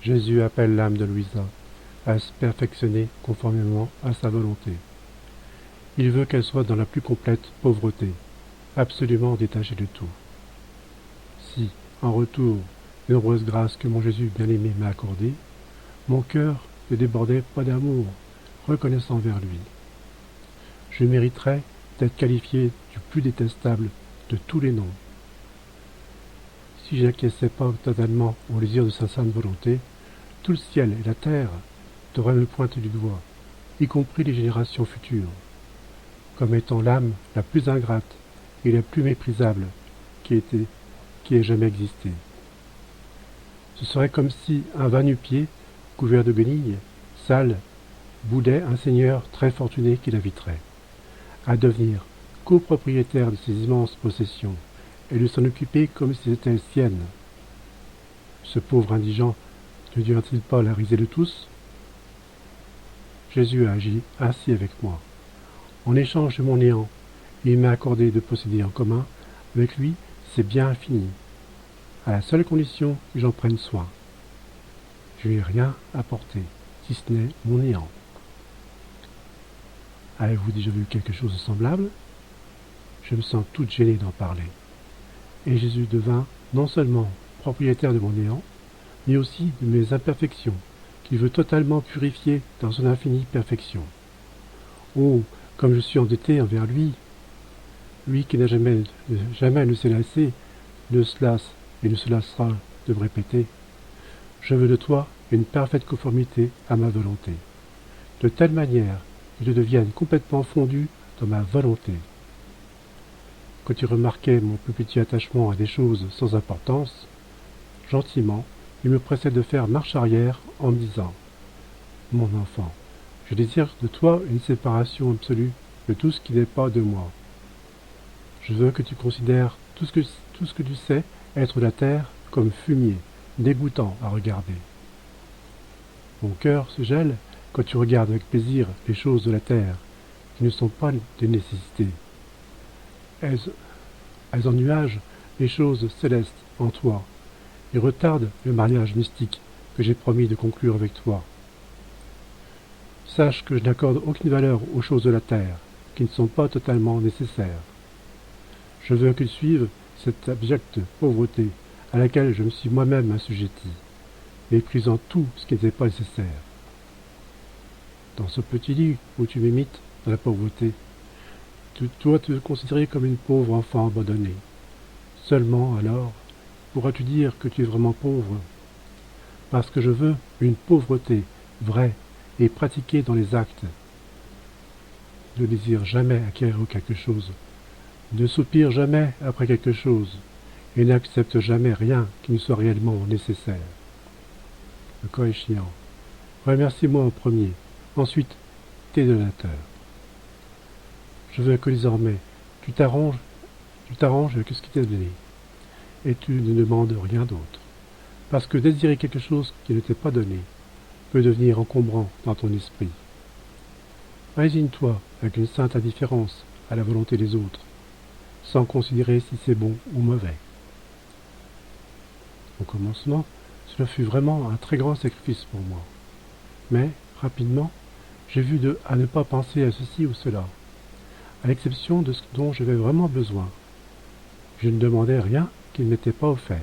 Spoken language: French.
Jésus appelle l'âme de Louisa à se perfectionner conformément à sa volonté. Il veut qu'elle soit dans la plus complète pauvreté, absolument détachée de tout. Si, en retour, des nombreuses grâces que mon Jésus bien-aimé m'a accordées, mon cœur ne débordait pas d'amour, reconnaissant vers lui. Je mériterais d'être qualifié du plus détestable de tous les noms. Si je n'acquiesçais pas totalement au désir de sa sainte volonté, tout le ciel et la terre devraient me pointer du doigt, y compris les générations futures, comme étant l'âme la plus ingrate et la plus méprisable qui ait jamais existé. Ce serait comme si un va-nu-pied, couvert de guenilles, sale, boudait un seigneur très fortuné qui l'inviterait à devenir copropriétaire de ses immenses possessions et de s'en occuper comme si c'était sienne. Ce pauvre indigent ne devient-il pas la risée de tous? Jésus a agi ainsi avec moi. En échange de mon néant, il m'a accordé de posséder en commun avec lui ses biens infinis, à la seule condition que j'en prenne soin. Je lui ai rien apporté, si ce n'est mon néant. Avez-vous déjà vu quelque chose de semblable? Je me sens toute gênée d'en parler. Et Jésus devint non seulement propriétaire de mon néant, mais aussi de mes imperfections, qu'il veut totalement purifier dans son infinie perfection. Oh, comme je suis endetté envers lui, lui qui n'a jamais ne s'est lassé, ne se lasse et ne se lassera de me répéter, je veux de toi une parfaite conformité à ma volonté, de telle manière qu'il devienne complètement fondu dans ma volonté. Quand il remarquait mon plus petit attachement à des choses sans importance, gentiment, il me pressait de faire marche arrière en me disant « Mon enfant, je désire de toi une séparation absolue de tout ce qui n'est pas de moi. Je veux que tu considères tout ce que tu sais être la terre comme fumier, dégoûtant à regarder. Mon cœur se gèle quand tu regardes avec plaisir les choses de la terre, qui ne sont pas des nécessités. Elles ennuagent les choses célestes en toi et retardent le mariage mystique que j'ai promis de conclure avec toi. Sache que je n'accorde aucune valeur aux choses de la terre, qui ne sont pas totalement nécessaires. Je veux que tu suives cette abjecte pauvreté à laquelle je me suis moi-même assujetti, méprisant tout ce qui n'était pas nécessaire. Dans ce petit lit où tu m'imites dans la pauvreté, tu dois te considérer comme une pauvre enfant abandonnée. Seulement alors pourras-tu dire que tu es vraiment pauvre, parce que je veux une pauvreté vraie et pratiquée dans les actes. Ne désire jamais acquérir quelque chose, ne soupire jamais après quelque chose, et n'accepte jamais rien qui ne soit réellement nécessaire. Le cas échéant, remercie-moi en premier, ensuite tes donateurs. Je veux que désormais tu t'arranges avec ce qui t'est donné, et tu ne demandes rien d'autre, parce que désirer quelque chose qui ne t'est pas donné peut devenir encombrant dans ton esprit. Résigne-toi avec une sainte indifférence à la volonté des autres, sans considérer si c'est bon ou mauvais. Au commencement, cela fut vraiment un très grand sacrifice pour moi. Mais, rapidement, j'ai vu à ne pas penser à ceci ou cela, à l'exception de ce dont j'avais vraiment besoin. Je ne demandais rien qui ne m'était pas offert.